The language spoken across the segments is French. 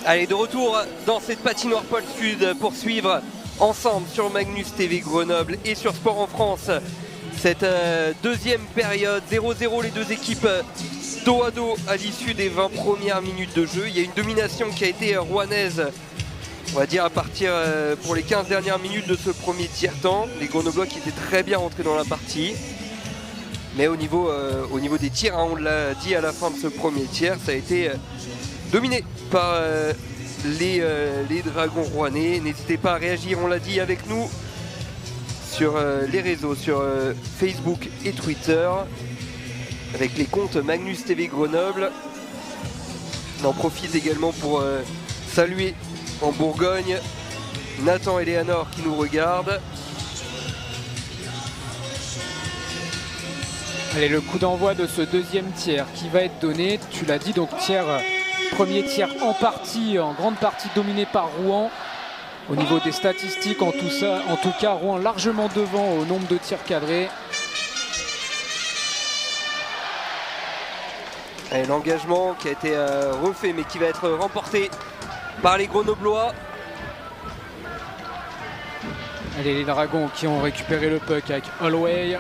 Allez, de retour dans cette patinoire Pôle Sud pour suivre ensemble sur Magnus TV Grenoble et sur Sport en France cette deuxième période. 0-0 les deux équipes dos à dos à l'issue des 20 premières minutes de jeu. Il y a une domination qui a été rouennaise, on va dire, à partir pour les 15 dernières minutes de ce premier tiers-temps. Les Grenoblois qui étaient très bien rentrés dans la partie. Mais au niveau des tirs, hein, on l'a dit à la fin de ce premier tiers, ça a été dominé par les Dragons rouennais. N'hésitez pas à réagir, on l'a dit, avec nous sur les réseaux, sur Facebook et Twitter, avec les comptes Magnus TV Grenoble. On en profite également pour saluer en Bourgogne Nathan et Léonore qui nous regardent. Allez, le coup d'envoi de ce deuxième tiers qui va être donné, tu l'as dit, donc premier tiers en grande partie dominé par Rouen. Au niveau des statistiques, en tout cas, Rouen largement devant au nombre de tirs cadrés. L'engagement qui a été refait mais qui va être remporté par les Grenoblois. Allez, les Dragons qui ont récupéré le puck avec Holloway.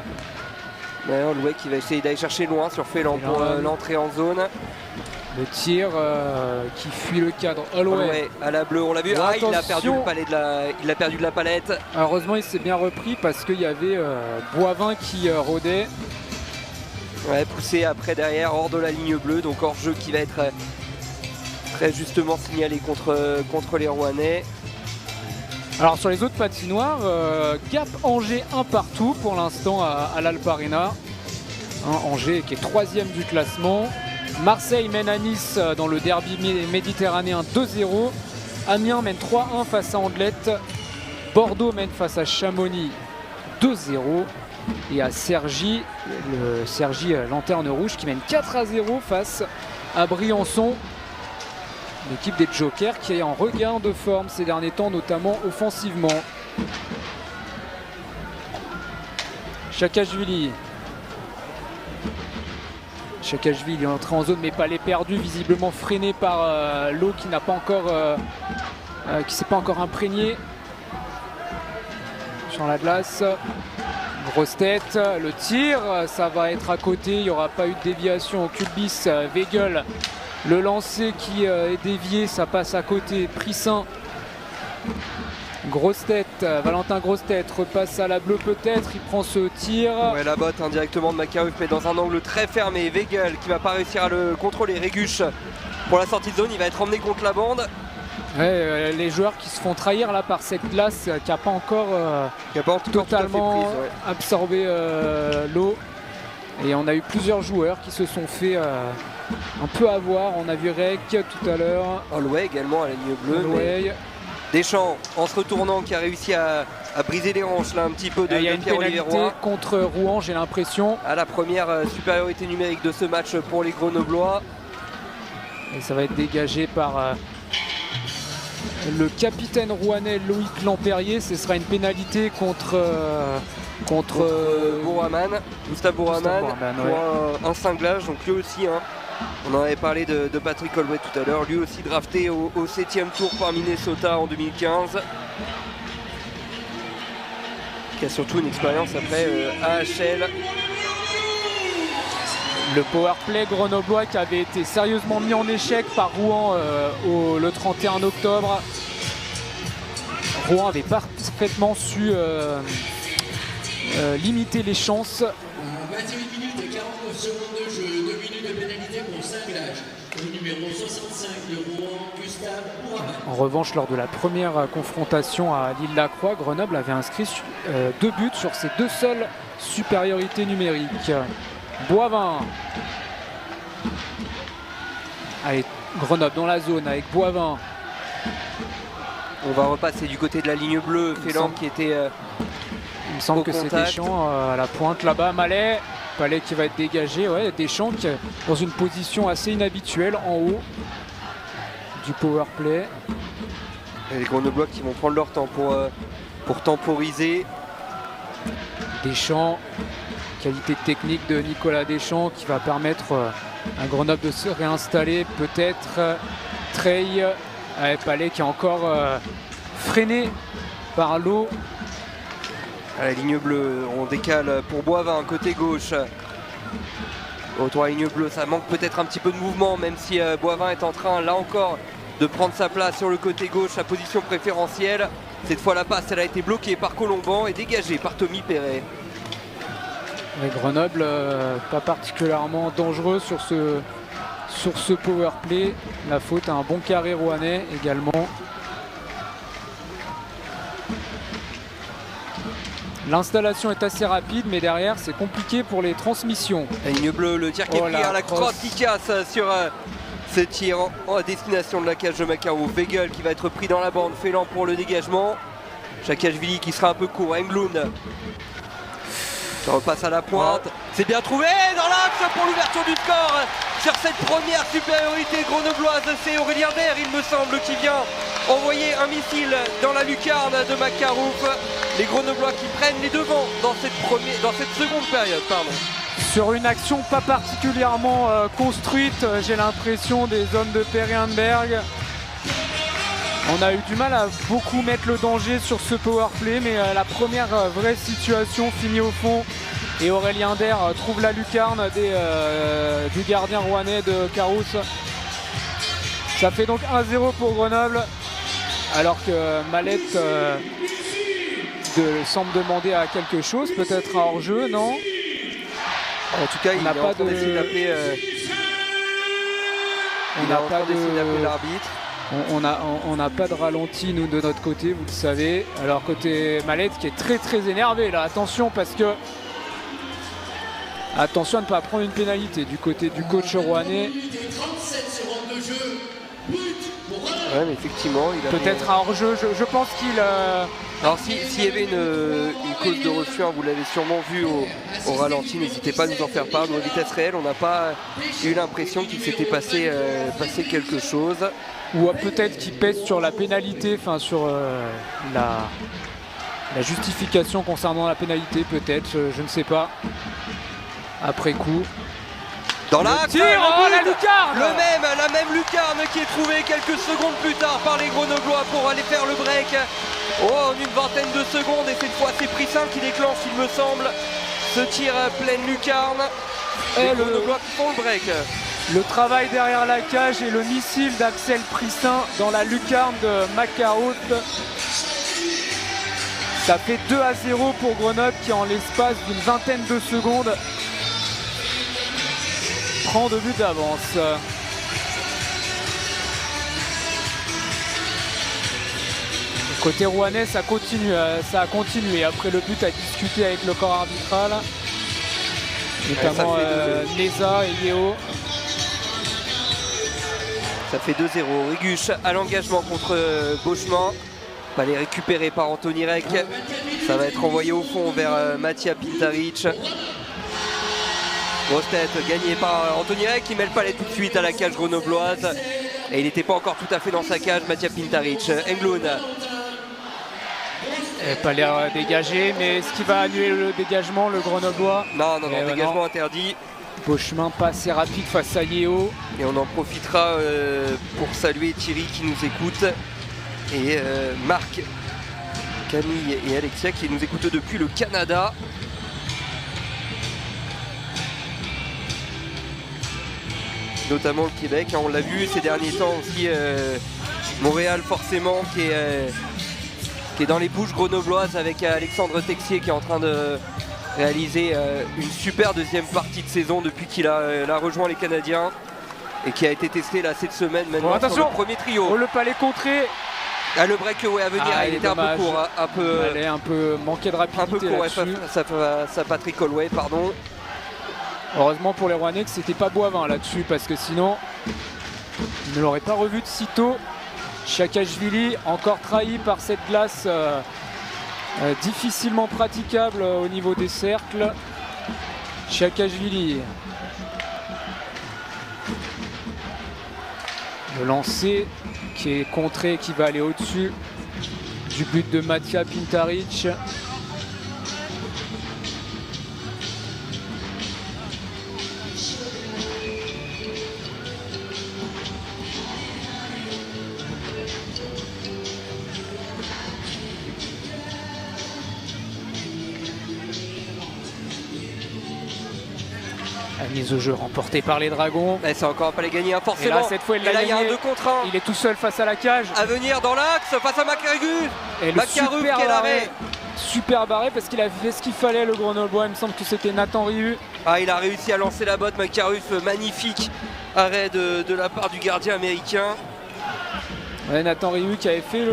Holloway qui va essayer d'aller chercher loin sur Félan pour l'entrée en zone. Le tir qui fuit le cadre. Holloway à la bleue, on l'a vu. Il a perdu de la palette. Heureusement, il s'est bien repris parce qu'il y avait Boivin qui rôdait. Ouais, poussé après derrière, hors de la ligne bleue. Donc hors jeu qui va être très justement signalé contre les Rouennais. Alors sur les autres patinoires, Gap Angers un partout pour l'instant à l'Alp Arena. Angers qui est 3e du classement. Marseille mène à Nice dans le derby méditerranéen 2-0. Amiens mène 3-1 face à Anderlecht. Bordeaux mène face à Chamonix 2-0. Et à Cergy, Lanterne Rouge qui mène 4-0 face à Briançon. L'équipe des Jokers qui est en regain de forme ces derniers temps, notamment offensivement. Chakashvili est entré en zone mais pas les perdus, visiblement freiné par l'eau qui n'a pas encore qui s'est pas encore imprégné sur la glace. Grosse tête, le tir, ça va être à côté, il n'y aura pas eu de déviation au Kulbis. Weigel, le lancer qui est dévié, ça passe à côté. Prissin, grosse tête, Valentin grosse tête, repasse à la bleue peut-être, il prend ce tir. Ouais, la botte indirectement de Makaruf, mais dans un angle très fermé. Weigel qui va pas réussir à le contrôler. Réguche pour la sortie de zone, il va être emmené contre la bande. Ouais, les joueurs qui se font trahir là par cette glace qui n'a pas encore totalement absorbé l'eau. Et on a eu plusieurs joueurs qui se sont fait un peu avoir. On a vu Rec tout à l'heure. Holloway également à la ligne bleue. Deschamps en se retournant qui a réussi à briser les hanches là un petit peu de Pierre-Olivier Roy. Contre Rouen, j'ai l'impression. À la première supériorité numérique de ce match pour les Grenoblois. Et ça va être dégagé par le capitaine rouennais Loïc Lampérier. Ce sera une pénalité contre Gustave Bourraman pour un cinglage. Donc lui aussi, on en avait parlé de Patrick Holloway tout à l'heure, lui aussi drafté au 7e tour par Minnesota en 2015. Qui a surtout une expérience après AHL. Le powerplay grenoblois qui avait été sérieusement mis en échec par Rouen le 31 octobre. Rouen avait parfaitement su limiter les chances. 21 minutes et 49 secondes de jeu, 2 minutes de pénalité pour cinglage. En revanche, lors de la première confrontation à Lille-Lacroix, Grenoble avait inscrit 2 buts sur ses 2 seules supériorités numériques. Boivin. Allez, Grenoble dans la zone avec Boivin. On va repasser du côté de la ligne bleue. Félan qui était il me semble que c'est Deschamps à la pointe là-bas. Mallet qui va être dégagé. Ouais, Deschamps qui est dans une position assez inhabituelle en haut du power play. Et les Grenoblois qui vont prendre leur temps pour temporiser. Deschamps, qualité technique de Nicolas Deschamps qui va permettre à Grenoble de se réinstaller. Peut-être Treille. Palais qui est encore freiné par l'eau. À la ligne bleue, on décale pour Boivin, côté gauche. Autour à la ligne bleue, ça manque peut-être un petit peu de mouvement, même si Boivin est en train, là encore, de prendre sa place sur le côté gauche, sa position préférentielle. Cette fois, la passe, elle a été bloquée par Colomban et dégagée par Tommy Perret. Et Grenoble, pas particulièrement dangereux sur ce power play. La faute à un bon carré rouennais également. L'installation est assez rapide, mais derrière c'est compliqué pour les transmissions. La ligne bleue, le tir qui est pris à la crosse qui casse sur ce tir en destination de la cage de Makarov. Weigel qui va être pris dans la bande, Félan pour le dégagement. Chakashvili qui sera un peu court, Englund. Ça repasse à la pointe, c'est bien trouvé dans l'axe pour l'ouverture du score sur cette première supériorité grenobloise. C'est Aurélien Der, il me semble, qui vient envoyer un missile dans la lucarne de Makarov. Les Grenoblois qui prennent les devants dans cette seconde période. Sur une action pas particulièrement construite, j'ai l'impression, des hommes de Perry-Handberg. On a eu du mal à beaucoup mettre le danger sur ce powerplay, mais la première vraie situation finit au fond et Aurélien Der trouve la lucarne du gardien rouennais de Carous. Ça fait donc 1-0 pour Grenoble, alors que Mallette semble demander à quelque chose, peut-être à hors-jeu, non? En tout cas, il n'a pas d'essayer d'appeler l'arbitre. On n'a pas de ralenti, nous, de notre côté, vous le savez. Alors, côté Mallette qui est très très énervé là. Attention, parce que. Attention à ne pas prendre une pénalité du côté du coach rouennais. Ouais, mais effectivement, il a peut-être un hors-jeu. Je pense qu'il. Alors, s'il y avait une cause de refus, vous l'avez sûrement vu au ralenti, n'hésitez pas à nous en faire part. Nous, à vitesse réelle, on n'a pas eu l'impression qu'il s'était passé quelque chose. Ou peut-être qu'il pèse sur la pénalité, enfin sur la justification concernant la pénalité, peut-être, je ne sais pas. Après coup. Dans l'axe, la lucarne, la même lucarne qui est trouvée quelques secondes plus tard par les Grenoblois pour aller faire le break. En une vingtaine de secondes, et cette fois c'est Prissin qui déclenche, il me semble, ce tir à pleine lucarne. Les Grenoblois qui font le break. Le travail derrière la cage et le missile d'Axel Prissin dans la lucarne de Makarov. Ça fait 2-0 pour Grenoble qui, en l'espace d'une vingtaine de secondes, prend 2 buts d'avance. Côté rouennais, ça a continué après le but à discuter avec le corps arbitral, notamment Neza et Yeo. Ça fait 2-0. Riguche à l'engagement contre Beauchemin. Pas les récupérer par Anthony Rek. Ça va être envoyé au fond vers Matija Pintaric. Grosse tête gagnée par Anthony Rek qui met le palais tout de suite à la cage grenobloise. Et il n'était pas encore tout à fait dans sa cage, Matija Pintaric. Englund. Pas l'air dégagé, mais est-ce qu'il va annuler le dégagement, le Grenoblois? Non, dégagement interdit. Beauchemin pas assez rapide face à Yeo. Et on en profitera pour saluer Thierry qui nous écoute. Et Marc, Camille et Alexia qui nous écoutent depuis le Canada. Notamment le Québec, on l'a vu ces derniers temps aussi. Montréal forcément qui est dans les bouches grenobloises avec Alexandre Texier qui est en train de réaliser une super deuxième partie de saison depuis qu'il a rejoint les Canadiens. et qui a été testé là cette semaine maintenant sur le premier trio. Oh, le palais contré. Ah, le breakaway à venir, il était dommage. un peu court, un peu manqué de rapidité. Un peu court, ça Patrick Holloway, pardon. Heureusement pour les Rouennais que c'était pas Boivin là-dessus, parce que sinon il ne l'aurait pas revu de sitôt. Chakashvili encore trahi par cette glace difficilement praticable au niveau des cercles. Chakashvili. Le lancer qui est contré, qui va aller au-dessus du but de Matija Pintaric. La mise au jeu remportée par les Dragons. Mais c'est encore pas les gagner, hein, forcément. Et là, cette fois, il y a un 2 contre 1. Il est tout seul face à la cage. À venir dans l'axe, face à Makarus. Et Makarus, quel arrêt. Super barré parce qu'il a fait ce qu'il fallait, le Grenoblois. Il me semble que c'était Nathan Rieu. Ah, il a réussi à lancer la botte, Makarus. Magnifique arrêt de la part du gardien américain. Ouais, Nathan Rieu qui avait fait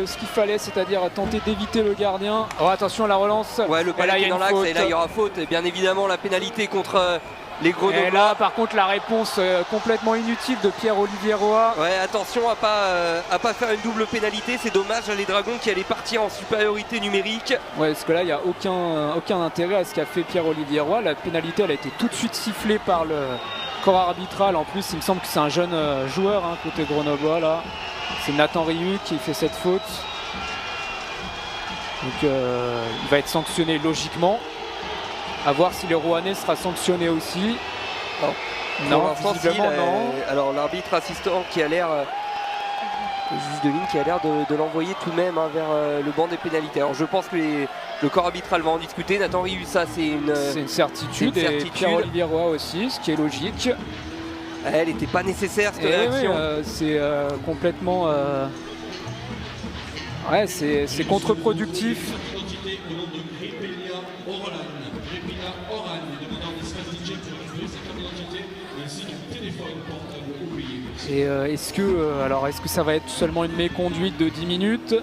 ce qu'il fallait, c'est-à-dire tenter d'éviter le gardien. Oh, attention à la relance. Ouais, le palais est dans l'axe et là il y aura faute. Et bien évidemment la pénalité contre les Grenoblois. Et là par contre la réponse complètement inutile de Pierre-Olivier Roy. Ouais, attention à pas faire une double pénalité, c'est dommage à les Dragons qui allaient partir en supériorité numérique. Ouais, parce que là il n'y a aucun intérêt à ce qu'a fait Pierre-Olivier Roy. La pénalité elle a été tout de suite sifflée par le corps arbitral. En plus il me semble que c'est un jeune joueur hein, côté Grenoblois là. C'est Nathan Rieu qui fait cette faute. Donc il va être sanctionné logiquement. À voir si le Rouennais sera sanctionné aussi. Non, visiblement non. Alors l'arbitre assistant qui a l'air, le juge de ligne qui a l'air de l'envoyer tout de même hein, vers le banc des pénalités. Alors je pense que le corps arbitral va en discuter. Nathan Rieu, ça c'est une certitude. Et Pierre-Olivier Roy aussi, ce qui est logique. Elle n'était pas nécessaire cette réaction. Oui, c'est complètement... Ouais, c'est contre-productif. Et est-ce que ça va être seulement une méconduite de 10 minutes ?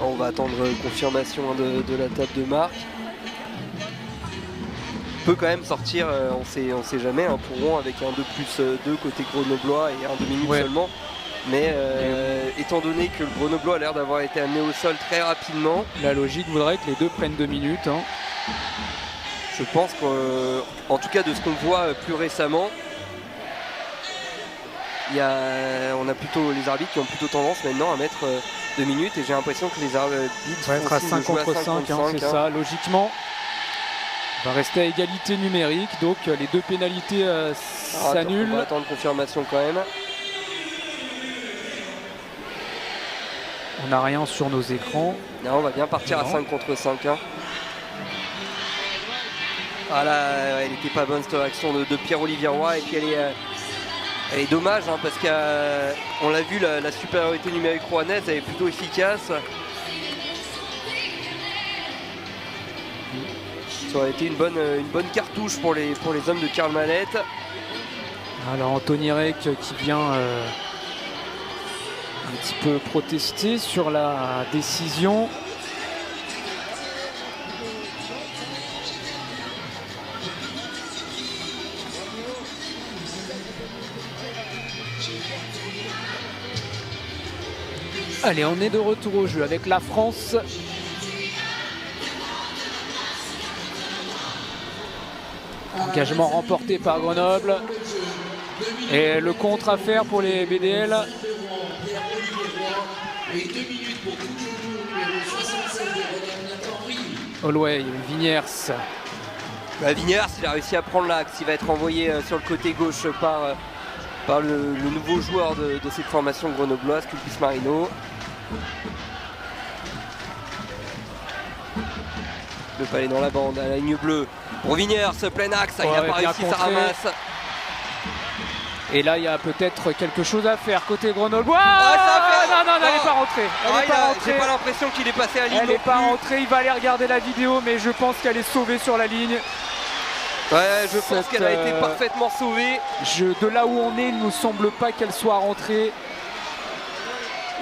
On va attendre confirmation de la table de marque. Peut quand même sortir, on sait jamais, hein, pour Rouen avec un 2+2 côté Grenoblois et un 2 minutes seulement. Mais étant donné que le Grenoblois a l'air d'avoir été amené au sol très rapidement, la logique voudrait que les deux prennent 2 minutes. Hein. Je pense qu'en tout cas de ce qu'on voit plus récemment, on a plutôt les arbitres qui ont plutôt tendance maintenant à mettre 2 minutes et j'ai l'impression que les arbitres vont être à 5 contre 5, c'est ça, logiquement. On va rester à égalité numérique, donc les deux pénalités s'annulent. On va attendre confirmation quand même. On n'a rien sur nos écrans. Non, on va bien partir à 5 contre 5. Hein. Ah là, elle n'était pas bonne cette réaction de Pierre-Olivier Roy et puis elle est dommage hein, parce qu'on l'a vu, la supériorité numérique rouennaise elle est plutôt efficace. Ça aurait été une bonne cartouche pour les hommes de Karl Mallet. Alors Anthony Reck qui vient un petit peu protester sur la décision. Allez, on est de retour au jeu avec la France. Engagement remporté par Grenoble. Et le contre à faire pour les BDL. Holloway, Vigniers. Vigniers, il a réussi à prendre l'axe. Il va être envoyé sur le côté gauche par le nouveau joueur de cette formation grenobloise, Culpis Marino. Le palais dans la bande, à la ligne bleue. Pour Vigniers, plein axe, il n'a pas réussi, ça ramasse. Et là, il y a peut-être quelque chose à faire côté grenoblois. Ça a fait non, elle n'est pas rentrée. J'ai pas l'impression qu'il est passé à la ligne. Elle n'est pas rentrée, il va aller regarder la vidéo, mais je pense qu'elle est sauvée sur la ligne. Ouais, je pense qu'elle a été parfaitement sauvée. De là où on est, il ne nous semble pas qu'elle soit rentrée.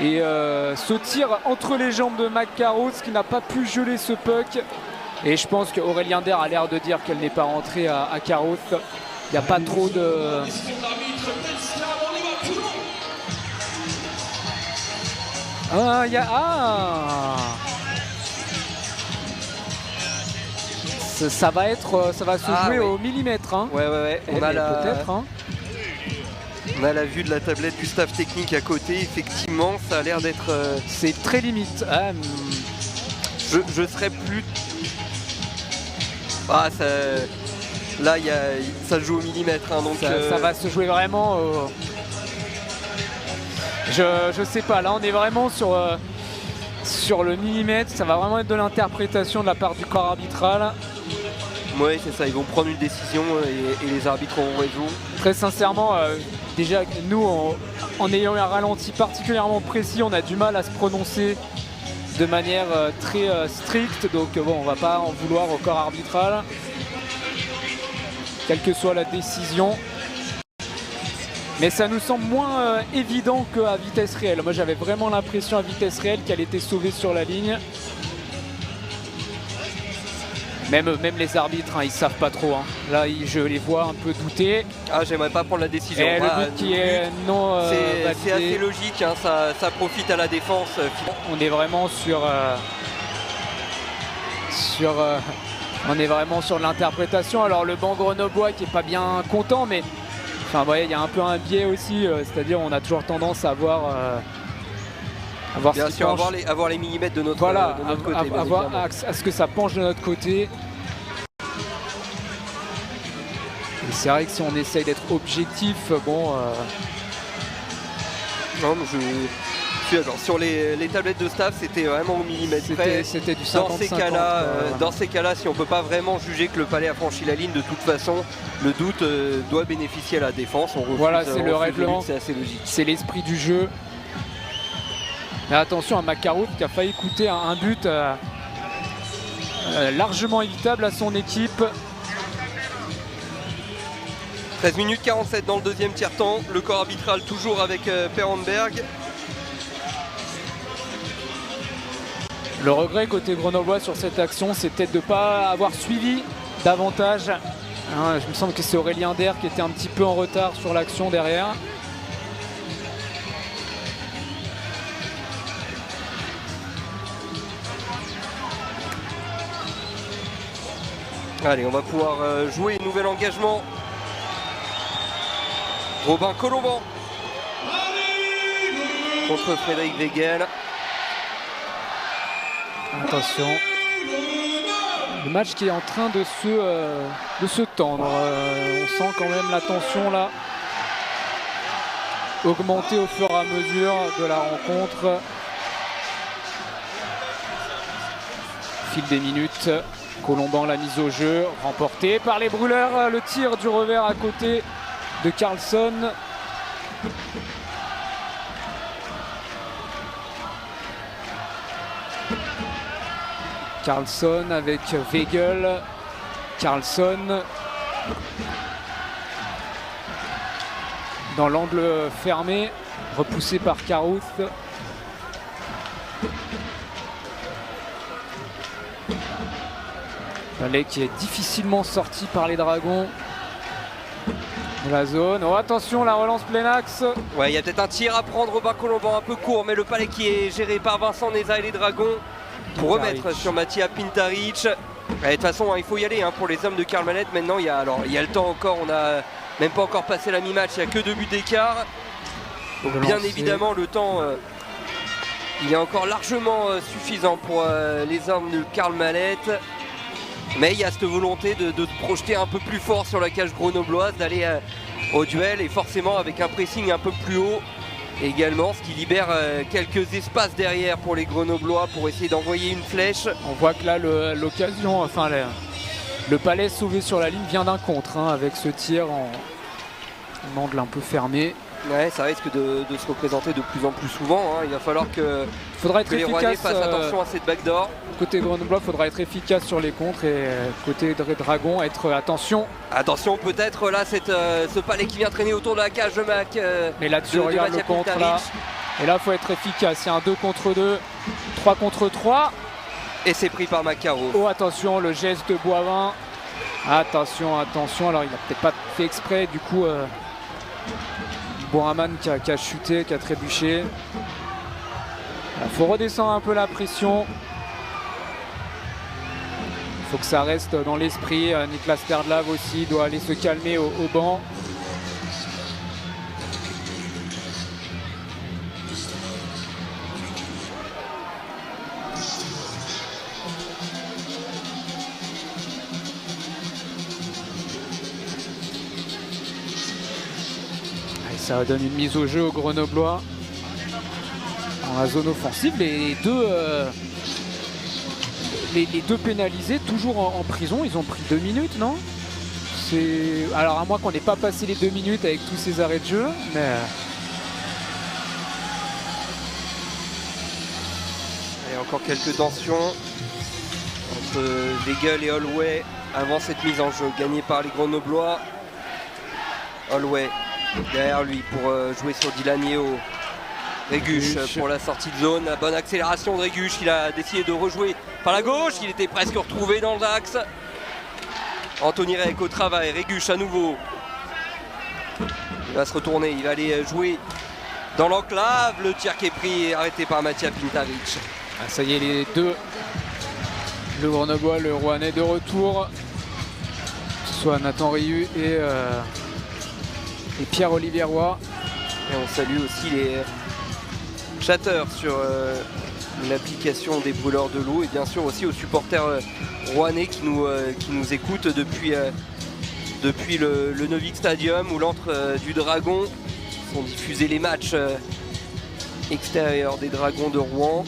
Et ce tir entre les jambes de McCarroll qui n'a pas pu geler ce puck. Et je pense qu'Aurélien Der a l'air de dire qu'elle n'est pas rentrée à Carroth. Il n'y a pas trop de... Ça va se jouer au millimètre. Hein. Ouais. On a peut-être. Hein. On a la vue de la tablette du staff technique à côté. Effectivement, ça a l'air d'être... C'est très limite. Je serais plus... Là, ça joue au millimètre. Hein, donc, ça va se jouer vraiment... Je sais pas. Là, on est vraiment sur le millimètre. Ça va vraiment être de l'interprétation de la part du corps arbitral. Oui, c'est ça, ils vont prendre une décision et les arbitres auront raison. Très sincèrement, déjà nous, en ayant un ralenti particulièrement précis, on a du mal à se prononcer de manière très stricte. Donc bon, on va pas en vouloir au corps arbitral, quelle que soit la décision. Mais ça nous semble moins évident qu'à vitesse réelle. Moi j'avais vraiment l'impression à vitesse réelle qu'elle était sauvée sur la ligne. Même les arbitres, hein, ils savent pas trop. Hein. Là, je les vois un peu douter. Ah, j'aimerais pas prendre la décision. Et le but qui est non c'est assez logique, hein, ça profite à la défense. On est vraiment on est vraiment sur l'interprétation. Alors le banc grenoblois qui est pas bien content, mais enfin, vous voyez, il y a un peu un biais aussi. C'est-à-dire, on a toujours tendance à voir. Bien sûr, avoir les millimètres de notre, voilà, de notre côté. À ce que ça penche de notre côté. Et c'est vrai que si on essaye d'être objectif, bon... Non, mais je suis d'accord. Sur les tablettes de staff, c'était vraiment au millimètre près. C'était du 50-50. Dans ces cas-là, si on ne peut pas vraiment juger que le Palais a franchi la ligne, de toute façon, le doute doit bénéficier à la défense. Voilà, c'est le règlement. C'est assez logique. C'est l'esprit du jeu. Mais attention à McCarroll qui a failli coûter un but largement évitable à son équipe. 13 minutes 47 dans le deuxième tiers-temps. Le corps arbitral toujours avec Per Holmberg. Le regret côté grenoblois sur cette action, c'est peut-être de ne pas avoir suivi davantage. Hein, je me semble que c'est Aurélien Der qui était un petit peu en retard sur l'action derrière. Allez, on va pouvoir jouer un nouvel engagement. Robin Colomban contre Frédéric Weigel. Attention. Le match qui est en train de se tendre. On sent quand même la tension là augmenter au fur et à mesure de la rencontre. Fil des minutes. Colomban, la mise au jeu, remportée par les Brûleurs. Le tir du revers à côté de Carlson. Carlson avec Weigel. Carlson dans l'angle fermé, repoussé par Carruth. Palais qui est difficilement sorti par les Dragons de la zone. Oh, attention, la relance plein axe. Ouais, il y a peut-être un tir à prendre, Robin Colomban un peu court, mais le Palais qui est géré par Vincent Neza et les Dragons pour remettre sur Matija Pintaric. De toute façon, il faut y aller pour les hommes de Karl Mallet. Maintenant, il y a le temps encore. On n'a même pas encore passé la mi-match. Il n'y a que 2 buts d'écart. Donc, bien évidemment, le temps il est encore largement suffisant pour les hommes de Karl Mallet. Mais il y a cette volonté de se projeter un peu plus fort sur la cage grenobloise, d'aller au duel et forcément avec un pressing un peu plus haut également, ce qui libère quelques espaces derrière pour les Grenoblois pour essayer d'envoyer une flèche. On voit que là l'occasion, enfin le Palais sauvé sur la ligne vient d'un contre avec ce tir en angle un peu fermé. Ouais, ça risque de se représenter de plus en plus souvent. Hein. Il va falloir que les Rouennais fassent attention à cette backdoor. Côté Grenoblois, il faudra être efficace sur les contres et côté Dragon, être attention. Attention, peut-être là, ce palais qui vient traîner autour de la cage de Mac. Mais là, tu regardes le contre là. Et là, il faut être efficace. Il y a un 2 contre 2, 3 contre 3. Et c'est pris par Macaro. Oh, attention, le geste de Boivin. Attention, attention. Alors, il n'a peut-être pas fait exprès. Du coup, Boraman qui a chuté, qui a trébuché. Il faut redescendre un peu la pression. Il faut que ça reste dans l'esprit. Niklas Terdlav aussi doit aller se calmer au banc. Ça donne une mise au jeu aux Grenoblois dans la zone offensive. Les deux pénalisés, toujours en prison. Ils ont pris 2 minutes, non? Alors à moins qu'on n'ait pas passé les 2 minutes avec tous ces arrêts de jeu, mais... Et encore quelques tensions entre Weigel et Holloway avant cette mise en jeu gagnée par les Grenoblois. Holloway derrière lui pour jouer sur Dylan Yeo. Réguche pour la sortie de zone. La bonne accélération de Réguche. Il a décidé de rejouer par la gauche. Il était presque retrouvé dans l'axe. Anthony Reck au travail. Réguche à nouveau. Il va se retourner. Il va aller jouer dans l'enclave. Le tir qui est pris et arrêté par Matija Pintaric. Ah, ça y est, les deux. Le Grenoblois, le Rouennais de retour. Que ce soit Nathan Rieu et Pierre-Olivier Roy. Et on salue aussi les chatteurs sur l'application des Brûleurs de l'eau et bien sûr aussi aux supporters rouennais qui nous écoutent depuis le Novik Stadium où l'antre du Dragon sont diffusés les matchs extérieurs des Dragons de Rouen,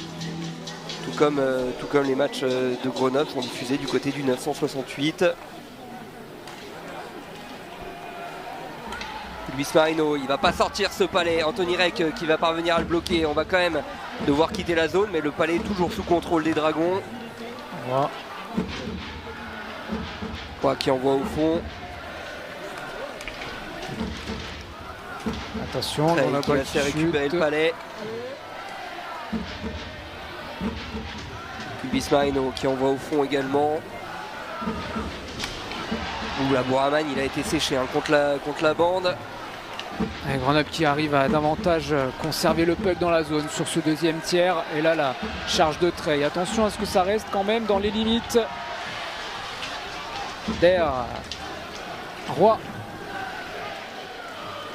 tout comme les matchs de Grenoble sont diffusés du côté du 968. Luis Marino, il va pas sortir ce palais. Anthony Reck qui va parvenir à le bloquer. On va quand même devoir quitter la zone, mais le palais est toujours sous contrôle des Dragons. Quoi qui envoie au fond. Attention, on va se faire récupérer le palais. Luis Marino qui envoie au fond également. Ouh, la Boraman, il a été séché hein, contre la bande. Et Grenoble qui arrive à davantage conserver le puck dans la zone sur ce deuxième tiers. Et là, la charge de trait. Attention à ce que ça reste quand même dans les limites. D'air. Roy.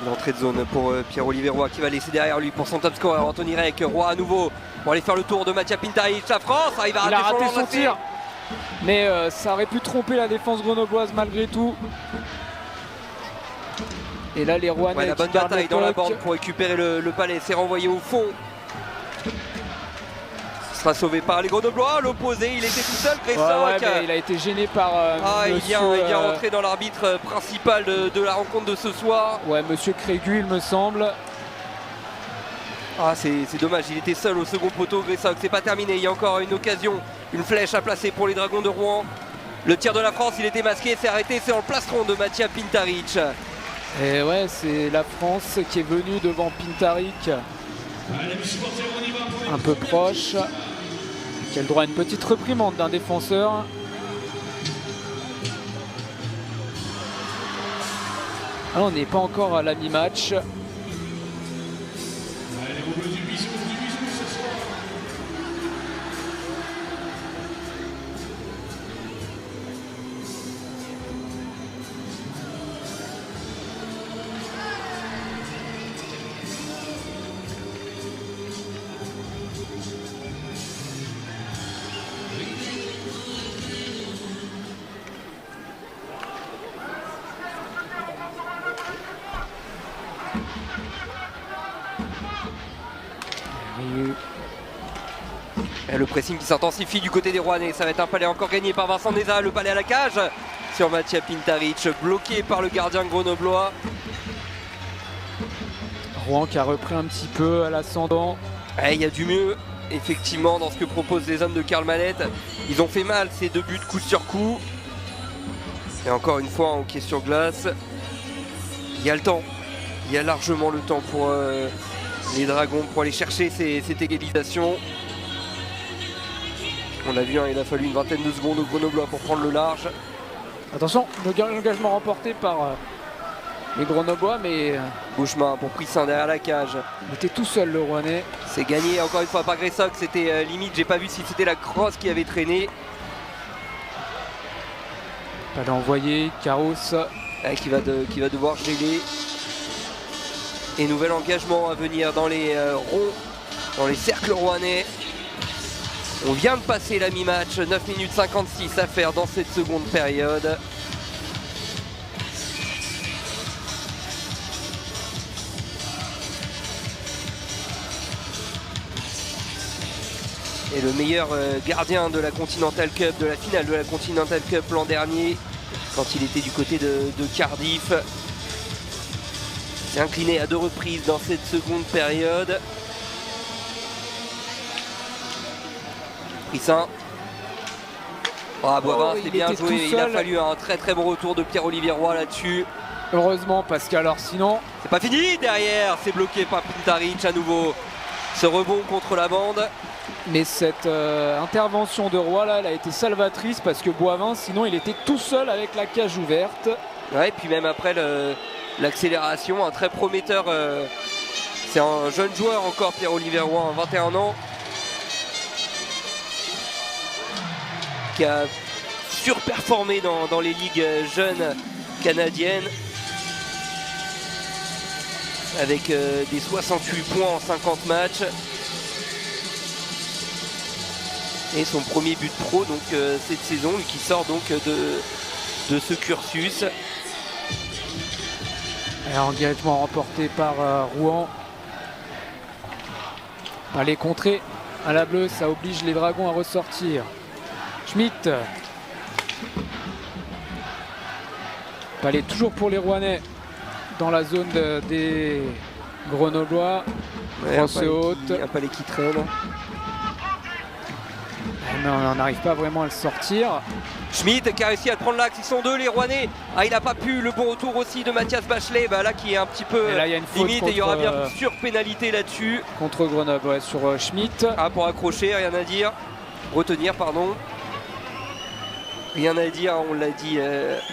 L'entrée de zone pour Pierre-Olivier Roy qui va laisser derrière lui pour son top scorer. Anthony Reck, Roy à nouveau pour aller faire le tour de Matija Pintaric. La France, il va rater son tir. Mais ça aurait pu tromper la défense grenobloise malgré tout. Et là les Rouennais la bonne bataille dans la bande pour récupérer le palais. C'est renvoyé au fond. Ce sera sauvé par les Grenoblois. L'opposé, il était tout seul. Ouais, mais il a été gêné par il vient rentrer dans l'arbitre principal de la rencontre de ce soir. Ouais, monsieur Crégu il me semble. Ah, c'est dommage, il était seul au second poteau. Gressac, c'est pas terminé, il y a encore une occasion, une flèche à placer pour les Dragons de Rouen. Le tir de la France, il était masqué, c'est arrêté, c'est en plastron de Matija Pintaric. Et ouais, c'est la France qui est venue devant Pintaric, un peu proche, qui a le droit à une petite reprimande d'un défenseur. Alors, on n'est pas encore à la mi-match. Et le pressing qui s'intensifie du côté des Rouennais. Ça va être un palais encore gagné par Vincent Neza. Le palais à la cage sur Matija Pintaric, bloqué par le gardien grenoblois. Rouen qui a repris un petit peu à l'ascendant. Il y a du mieux, effectivement, dans ce que proposent les hommes de Karl Mallet. Ils ont fait mal ces 2 buts coup sur coup. Et encore une fois, en hockey sur glace, il y a le temps. Il y a largement le temps pour les Dragons pour aller chercher cette égalisation. On a vu, il a fallu une vingtaine de secondes aux Grenoblois pour prendre le large. Attention, l'engagement remporté par les Grenoblois, mais Beau chemin pour Prissin derrière la cage. il était tout seul le Rouennais. C'est gagné encore une fois par Gressac. C'était limite, j'ai pas vu si c'était la crosse qui avait traîné. Pas d'envoyer, Carros. Qui va devoir geler. Et nouvel engagement à venir dans les ronds, dans les cercles rouennais. On vient de passer la mi-match, 9 minutes 56 à faire dans cette seconde période. Et le meilleur gardien de la Continental Cup, de la finale de la Continental Cup l'an dernier, quand il était du côté de Cardiff, s'est incliné à 2 reprises dans cette seconde période. Prissin. Boivin, c'est bien joué. Il a fallu un très très bon retour de Pierre-Olivier Roy là-dessus. Heureusement, parce que alors sinon... C'est pas fini derrière, c'est bloqué par Pintaric à nouveau. Ce rebond contre la bande. Mais cette intervention de Roy là, elle a été salvatrice parce que Boivin, sinon il était tout seul avec la cage ouverte. Ouais, et puis même après l'accélération, un très prometteur. C'est un jeune joueur encore, Pierre-Olivier Roy, 21 ans. Qui a surperformé dans les ligues jeunes canadiennes avec des 68 points en 50 matchs et son premier but pro donc cette saison, lui qui sort donc de ce cursus. Un engagement remporté par Rouen. Les contrées à la bleue, ça oblige les Dragons à ressortir. Schmitt. Palais toujours pour les Rouennais dans la zone des Grenoblois. Grosse haute. Un Palais qui traîne. Mais on n'arrive pas vraiment à le sortir. Schmitt qui a réussi à prendre l'axe, ils sont 2 les Rouennais. Il n'a pas pu, le bon retour aussi de Mathias Bachelet, là qui est un petit peu là, il y a une limite faute et il y aura bien une surpénalité là-dessus. Contre Grenoble, ouais, sur Schmitt. Pour accrocher, rien à dire. Retenir, pardon. Rien à dire,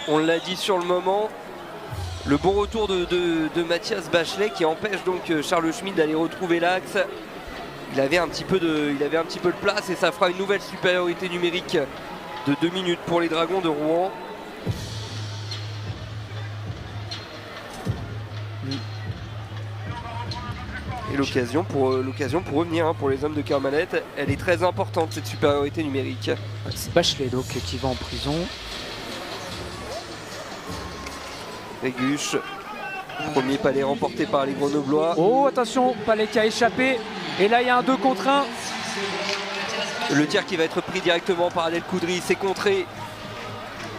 on l'a dit sur le moment. Le bon retour de Mathias Bachelet qui empêche donc Charles Schmitt d'aller retrouver l'axe. Il avait un petit peu de place et ça fera une nouvelle supériorité numérique de 2 minutes pour les Dragons de Rouen. Et l'occasion pour revenir pour les hommes de Karl Mallet, elle est très importante cette supériorité numérique. C'est Bachelet donc qui va en prison. Réguche, premier Palais remporté par les Grenoblois. Oh attention, Palais qui a échappé. Et là il y a un 2 contre 1. Le tir qui va être pris directement par Adel Koudry, c'est contré.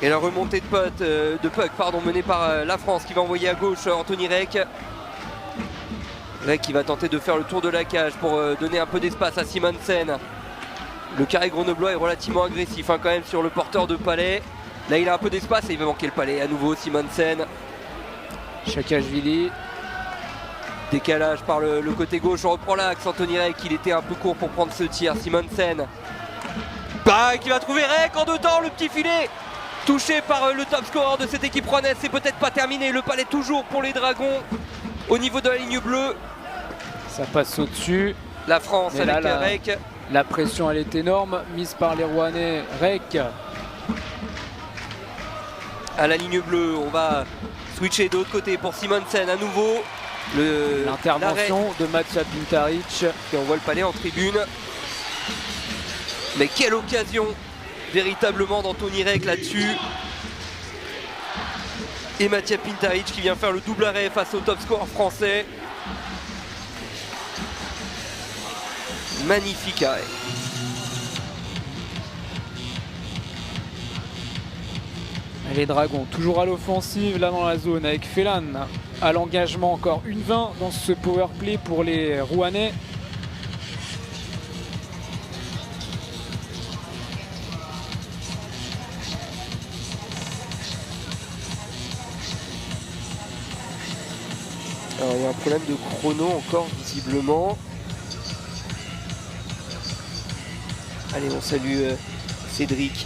Et la remontée de puck menée par la France qui va envoyer à gauche Anthony Reck. Reck qui va tenter de faire le tour de la cage pour donner un peu d'espace à Simonsen. Le carré grenoblois est relativement agressif quand même sur le porteur de Palais. Là il a un peu d'espace et il va manquer le Palais. À nouveau Simonsen. Chakashvili. Décalage par le côté gauche, on reprend l'axe. Anthony Reck, il était un peu court pour prendre ce tir. Simonsen. Qui va trouver Reck en 2 temps, le petit filet. Touché par le top scorer de cette équipe rouennaise. C'est peut-être pas terminé. Le Palais toujours pour les Dragons au niveau de la ligne bleue. Ça passe au-dessus. La France mais avec là, Reck. La pression elle est énorme, mise par les Rouennais. Reck. À la ligne bleue, on va switcher de l'autre côté pour Simonsen à nouveau. L'intervention de Mathias Pintaric. Et on voit le Palais en tribune. Mais quelle occasion véritablement d'Anthony Reck là-dessus. Et Mathias Pintaric qui vient faire le double arrêt face au top score français. Magnifique arrêt. Et les Dragons toujours à l'offensive là dans la zone avec Félan. à l'engagement, encore 1-20 dans ce power play pour les Rouennais. Alors, il y a un problème de chrono encore visiblement. Allez, on salue Cédric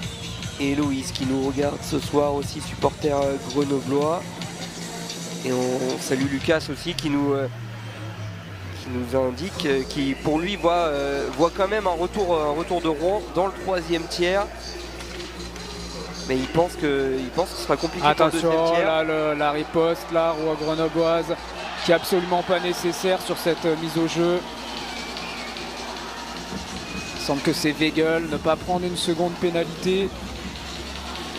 et Héloïse qui nous regardent ce soir aussi, supporters grenoblois. Et on salue Lucas aussi qui nous indique qui pour lui voit quand même un retour de Rouen dans le 3e tiers. Mais il pense que ce sera compliqué pour le 2e Attention, tiers. là, la riposte, la Rouen grenobloise qui est absolument pas nécessaire sur cette mise au jeu. Il semble que c'est Weigel, ne pas prendre une seconde pénalité.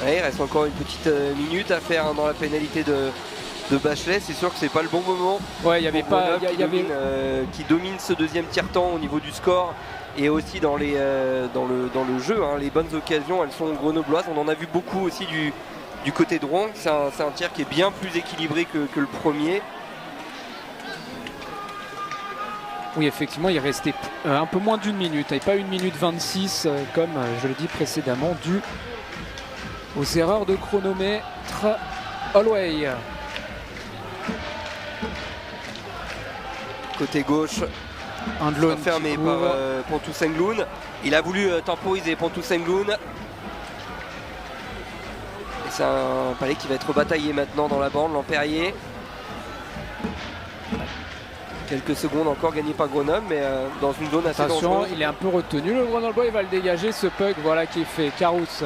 Ouais, il reste encore une petite minute à faire dans la pénalité de Bachelet. C'est sûr que c'est pas le bon moment. Ouais, il y avait pas, qui domine ce 2e tiers-temps au niveau du score et aussi dans le jeu. Hein. Les bonnes occasions, elles sont grenobloises. On en a vu beaucoup aussi du côté de Rouen. C'est un tiers qui est bien plus équilibré que le premier. Oui, effectivement, il restait un peu moins d'1 minute, et pas 1 minute 26, comme je l'ai dit précédemment, dû aux erreurs de chronomètre Holloway. Côté gauche, Andlon fermé par Pontus Englund. Il a voulu temporiser Pontus Englund. Et c'est un palais qui va être bataillé maintenant dans la bande, Lampérier. Quelques secondes encore gagnées par Grenoble, mais dans une zone assez Attention, dangereuse. il est un peu retenu, le Grenoblois, il va le dégager, ce puck, voilà qui est fait. Carousse.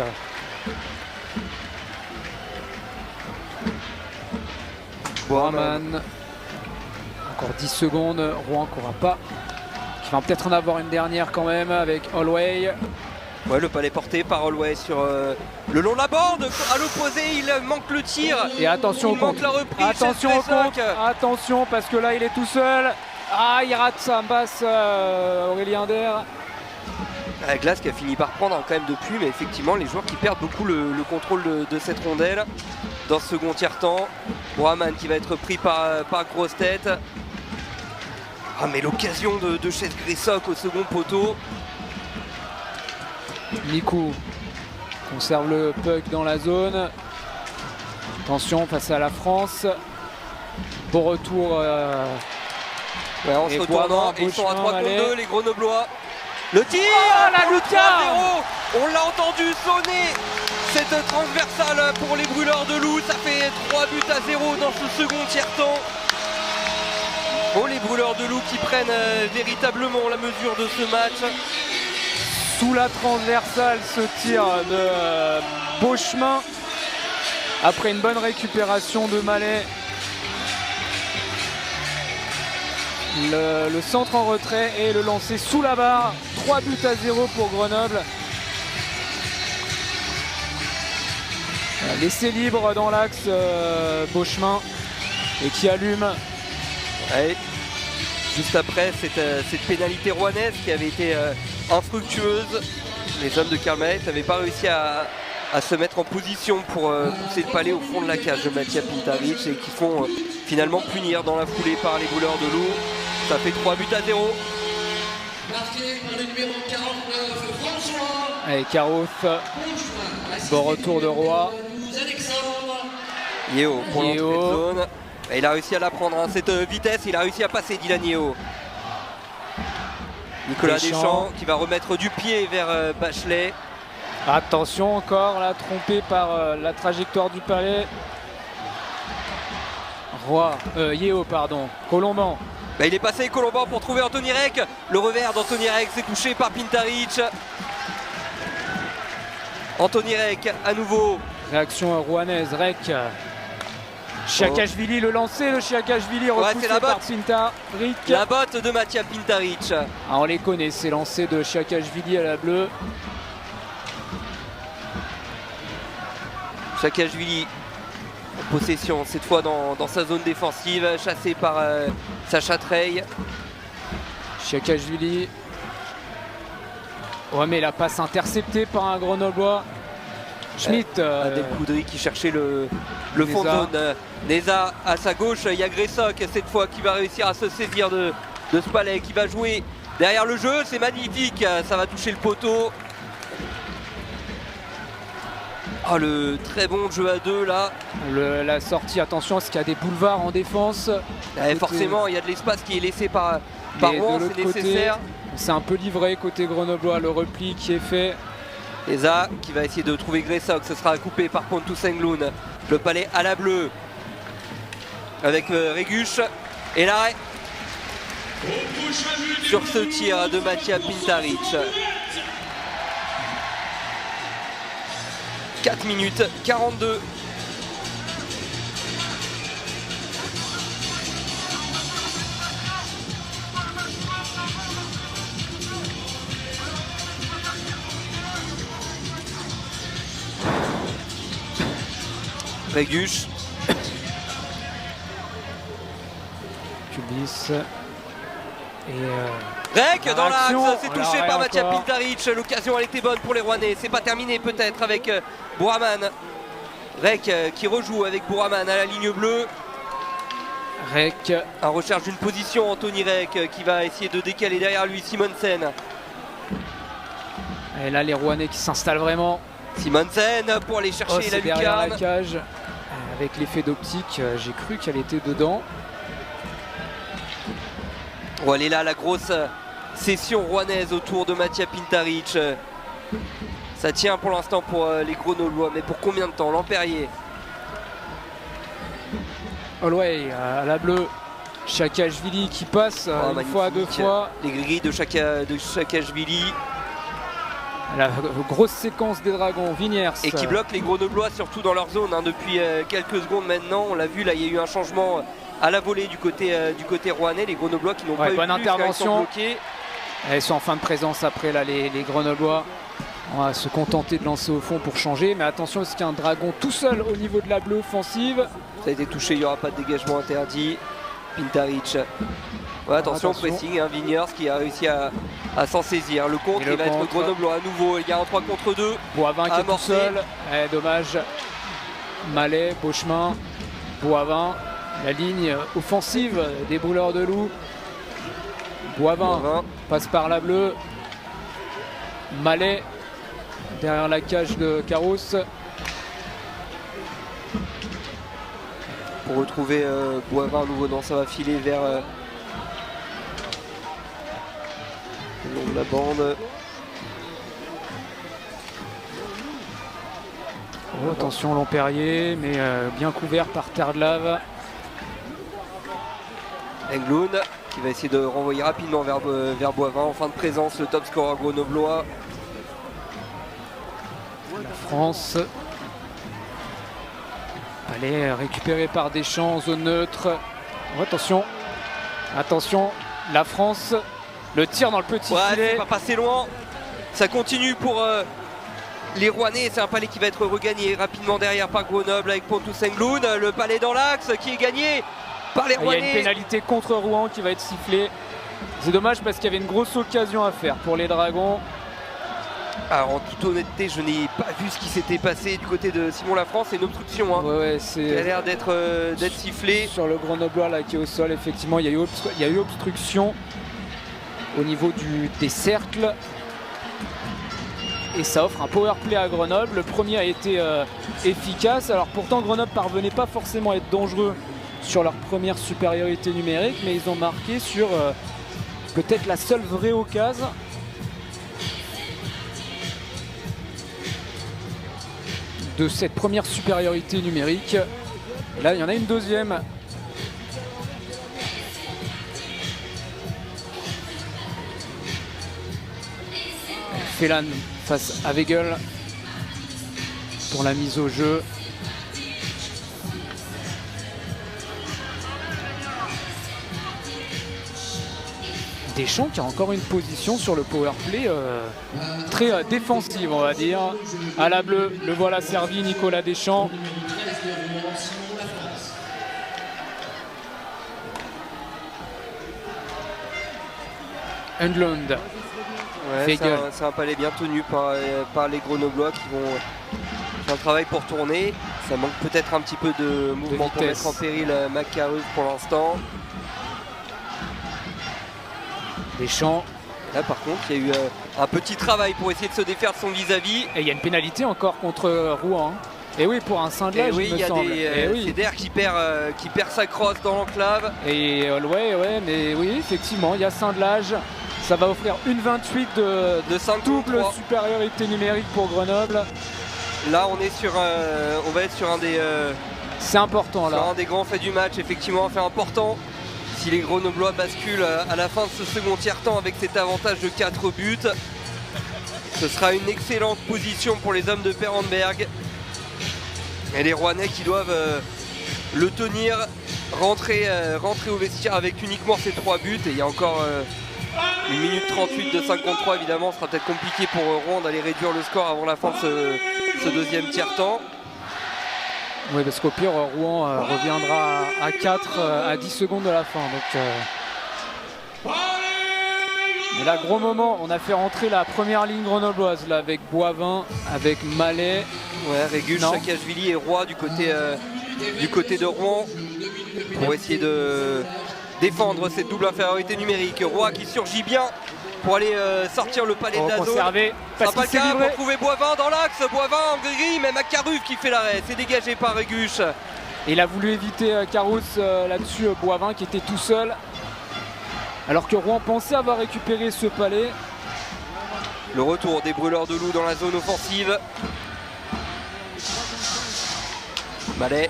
Boraman. Encore 10 secondes, Rouen qui n'aura pas. Qui va peut-être en avoir une dernière quand même avec Holloway. Ouais, le palais porté par Holloway sur le long de la bande. À l'opposé, il manque le tir. Et attention il au manque compte. la reprise. Attention au compte. Attention parce que là il est tout seul. Ah, il rate sa passe, Aurélien Der. La glace qui a fini par prendre quand même depuis, mais effectivement les joueurs qui perdent beaucoup le contrôle de cette rondelle dans ce second tiers-temps. Boraman qui va être pris par grosse tête. Ah, mais l'occasion de Chez Gressok au second poteau. Nikou conserve le puck dans la zone. Attention face à la France. Beau retour. Ouais, en se retournant, ils sont à 3 contre 2, les Grenoblois. Le tir, le 3-0. On l'a entendu sonner. Cette transversale pour les Brûleurs de Loup, ça fait 3-0 dans ce second tiers-temps. Oh, les Brûleurs de Loup qui prennent véritablement la mesure de ce match. Sous la transversale, ce tir de Beauchemin. Après une bonne récupération de Mallet. Le centre en retrait et le lancer sous la barre. 3-0 pour Grenoble. Laissé libre dans l'axe Beauchemin et qui allume. Ouais. Juste après cette pénalité rouennaise qui avait été infructueuse. Les hommes de Karl Mallet n'avaient pas réussi à se mettre en position pour pousser le palais au fond de la cage de Mattia Pintaric et qui font finalement punir dans la foulée par les Brûleurs de Loup. Ça fait 3-0. Marqué par le numéro 49, François. Allez, Carouf. Bon retour de Roy. Yeo pour l'entrée de Yeo. zone. Et il a réussi à la prendre, hein, cette vitesse, il a réussi à passer Dylan Yeo. Nicolas Deschamps qui va remettre du pied vers Bachelet. Attention encore, là, trompé par la trajectoire du palais. Yeo, pardon. Colomban. Bah, il est passé Colomban pour trouver Anthony Rek. Le revers d'Anthony Rek, c'est touché par Pintaric. Anthony Rek à nouveau. Réaction rouennaise, Rek. Chiakashvili, le lancer de Chiakashvili repoussé c'est la par botte. Pintaric. La botte de Mattia Pintaric. Ah, on les connaît, ces lancers de Chiakashvili à la bleue. Chiakashvili en possession, cette fois dans sa zone défensive, chassé par Sacha Trey. Chiakashvili. Ouais, mais la passe interceptée par un Grenoblois. Schmitt. Adel Koudry qui cherchait le fond de zone. Neza à sa gauche, il y a Gressok cette fois qui va réussir à se saisir de Spallet, qui va jouer derrière le jeu. C'est magnifique, ça va toucher le poteau. Oh, le très bon jeu à deux là. La sortie, attention, parce qu'il y a des boulevards en défense. Forcément, il y a de l'espace qui est laissé par Rouen, c'est nécessaire. C'est un peu livré côté grenoblois, le repli qui est fait. Eza qui va essayer de trouver Gressok, ce sera coupé par Pontus Englund. Le palais à la bleue avec Réguche et l'arrêt sur ce tir de Matija Pintaric. 4 minutes 42. Réguche. Kubis. Rec dans l'axe, c'est touché touché par Matija Pintaric. L'occasion elle était bonne pour les Rouennais. C'est pas terminé peut-être avec Bouraman. Rec qui rejoue avec Bouraman à la ligne bleue. Rec. En recherche d'une position, Anthony Rec qui va essayer de décaler derrière lui Simonsen. Et là les Rouennais qui s'installent vraiment. Simonsen pour aller chercher la lucarne. Derrière la cage. Avec l'effet d'optique, j'ai cru qu'elle était dedans. Oh, elle est là, la grosse session rouennaise autour de Matija Pintaric. Ça tient pour l'instant pour les Grenoblois, mais pour combien de temps? Lampérier. Holloway à la bleue. Chakashvili qui passe une fois, deux fois. Les grilles de Chakashvili. La grosse séquence des Dragons, Vigniers. Et qui bloque les Grenoblois surtout dans leur zone depuis quelques secondes maintenant. On l'a vu, là il y a eu un changement à la volée du côté rouennais. Les Grenoblois qui n'ont pas eu bonne intervention. bloqués. Elles sont en fin de présence après là, les Grenoblois. On va se contenter de lancer au fond pour changer. Mais attention parce qu'il y a un Dragon tout seul au niveau de la bleue offensive. Ça a été touché, il n'y aura pas de dégagement interdit. Pintaric. Ouais, attention, pressing, hein, Vigniers qui a réussi à s'en saisir. Le contre, il va être Grenoblois à nouveau. Il y a un 3 contre 2. Boivin qui est tout seul. Dommage. Mallet, Beauchemin, Boivin. La ligne offensive des brûleurs de loups. Boivin passe par la bleue. Mallet derrière la cage de Carros. Pour retrouver Boivin à nouveau, non, ça va filer vers le long de la bande. Oh, attention Lampérier, mais bien couvert par terre de lave. Englund qui va essayer de renvoyer rapidement vers Boivin. En fin de présence, le top scorer grenoblois. La France. Allez, récupéré par Deschamps en zone neutre. Oh, attention. Attention, la France. Le tir dans le petit filet. C'est pas passé loin. Ça continue pour les Rouennais. C'est un palais qui va être regagné rapidement derrière par Grenoble avec Pontus Englund. Le palais dans l'axe qui est gagné par les Rouennais. Il y a une pénalité contre Rouen qui va être sifflée. C'est dommage parce qu'il y avait une grosse occasion à faire pour les Dragons. Alors en toute honnêteté, je n'ai pas vu ce qui s'était passé du côté de Simon Lafrance. C'est une obstruction qui a l'air d'être sifflée. Sur le Grenoblois là, qui est au sol, effectivement, il y a eu obstruction au niveau des cercles. Et ça offre un power play à Grenoble. Le premier a été efficace. Alors pourtant, Grenoble parvenait pas forcément à être dangereux sur leur première supériorité numérique, mais ils ont marqué sur peut-être la seule vraie occasion. De cette première supériorité numérique. Et là, il y en a une deuxième. Félan face à Weigel pour la mise au jeu. Deschamps qui a encore une position sur le powerplay très défensive, on va dire. À la bleue, le voilà servi, Nicolas Deschamps. Englund. Ouais, c'est un palais bien tenu par les Grenoblois qui vont fait un travail pour tourner. Ça manque peut-être un petit peu de mouvement pour mettre en péril Macareuf pour l'instant. Deschamps. Là par contre il y a eu un petit travail pour essayer de se défaire de son vis-à-vis. Et il y a une pénalité encore contre Rouen. Et oui, pour un cinglage, oui, il y a c'est Der qui perd sa crosse dans l'enclave. Et ouais, mais oui, effectivement, il y a cinglage. Ça va offrir une 28 de 5 double supériorité numérique pour Grenoble. Là, on va être sur un des. C'est important là. Un des grands faits du match, effectivement, un fait important. Si les Grenoblois basculent à la fin de ce second tiers-temps avec cet avantage de 4 buts, ce sera une excellente position pour les hommes de Perenberg. Et les Rouennais qui doivent le tenir, rentrer au vestiaire avec uniquement ces 3 buts. Et il y a encore 1 minute 38 de 53, évidemment. Ce sera peut-être compliqué pour Rouen d'aller réduire le score avant la fin de ce deuxième tiers-temps. Oui, parce qu'au pire, Rouen reviendra à 4 à 10 secondes de la fin. Mais là, gros moment, on a fait rentrer la première ligne grenobloise là, avec Boivin, avec Mallet. Ouais, Régul, Chakashvili et Roy du côté de Rouen pour essayer de défendre cette double infériorité numérique. Roy qui surgit bien pour aller sortir le palais de la zone. Ça sera pas le cas pour trouver Boivin dans l'axe. Boivin en gris, mais Macareuf qui fait l'arrêt. C'est dégagé par Réguche. Il a voulu éviter Carousse là-dessus, Boivin qui était tout seul. Alors que Rouen pensait avoir récupéré ce palais. Le retour des brûleurs de loup dans la zone offensive. Mallet.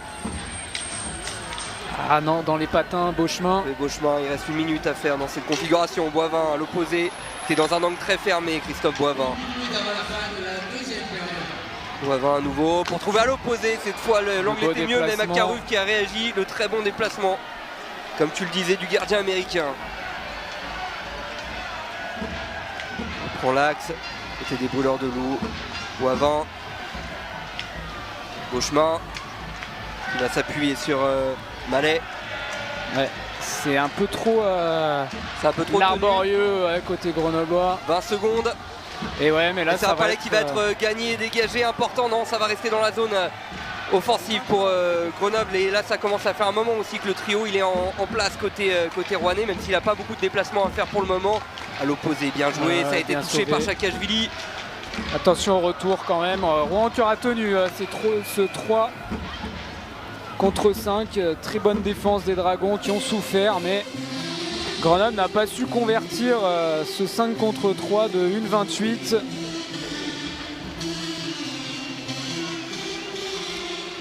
Ah non, dans les patins, Beauchemin. Beauchemin, il reste 1 minute à faire dans cette configuration. Boivin à l'opposé, qui est dans un angle très fermé, Christophe Boivin. Boivin à nouveau pour trouver à l'opposé. Cette fois, l'angle était mieux, mais Macareuf qui a réagi. Le très bon déplacement, comme tu le disais, du gardien américain. On prend l'axe, c'était des brûleurs de loup. Boivin. Beauchemin qui va s'appuyer sur Mallet. Ouais, c'est un peu trop, laborieux côté grenoblois. 20 secondes. Et ouais, mais là c'est un palais qui va être gagné, dégagé, important. Non, ça va rester dans la zone offensive pour Grenoble. Et là, ça commence à faire un moment aussi que le trio il est en place côté rouennais, même s'il n'a pas beaucoup de déplacements à faire pour le moment. À l'opposé, bien joué. Ça a été touché par Chakashvili. Attention au retour quand même. Rouen qui aura tenu ce 3 contre 5. Très bonne défense des Dragons qui ont souffert, mais Grenoble n'a pas su convertir ce 5 contre 3 de 1,28.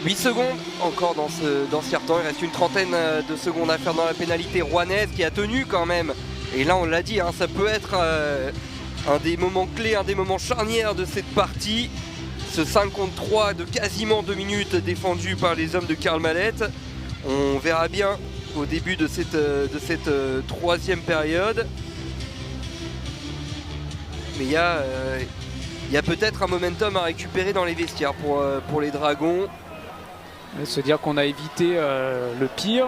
8 secondes encore dans ce tiers-temps. Il reste une trentaine de secondes à faire dans la pénalité rouennaise qui a tenu quand même. Et là, on l'a dit, hein, ça peut être un des moments clés, un des moments charnières de cette partie. Ce 5 contre 3 de quasiment 2 minutes défendu par les hommes de Karl Mallet. On verra bien au début de cette troisième période. Mais il y a peut-être un momentum à récupérer dans les vestiaires pour les Dragons. Se dire qu'on a évité le pire.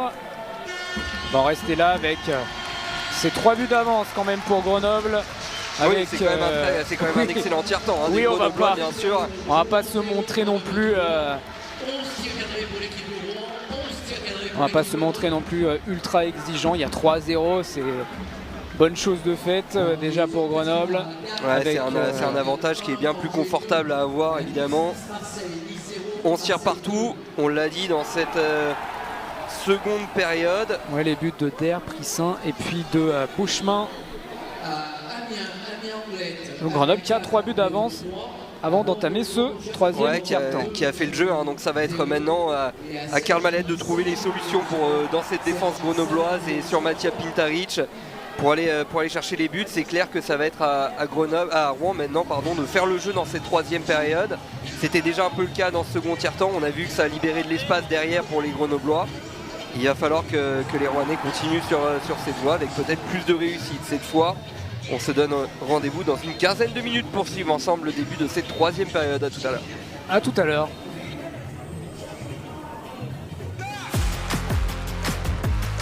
On va rester là avec ces 3 buts d'avance quand même pour Grenoble. Oui, c'est quand même un excellent tiers-temps. Hein, oui, on va pas, bien sûr. On va pas se montrer non plus. On va pas se montrer non plus ultra exigeant. Il y a 3-0, c'est bonne chose de faite déjà pour Grenoble. Ouais, c'est un avantage qui est bien plus confortable à avoir évidemment. On se tire partout, on l'a dit dans cette seconde période. Ouais, les buts de Der, Prissin et puis de Beauchemin. Donc Grenoble qui a 3 buts d'avance avant d'entamer ce troisième tiers-temps. Qui a fait le jeu, hein, donc ça va être maintenant à Karl Mallet de trouver les solutions dans cette défense grenobloise et sur Mattia Pintaric pour aller chercher les buts. C'est clair que ça va être à Rouen maintenant de faire le jeu dans cette troisième période. C'était déjà un peu le cas dans ce second tiers-temps. On a vu que ça a libéré de l'espace derrière pour les Grenoblois. Il va falloir que les Rouennais continuent sur cette voie avec peut-être plus de réussite cette fois. On se donne rendez-vous dans une quinzaine de minutes pour suivre ensemble le début de cette troisième période. À tout à l'heure. À tout à l'heure.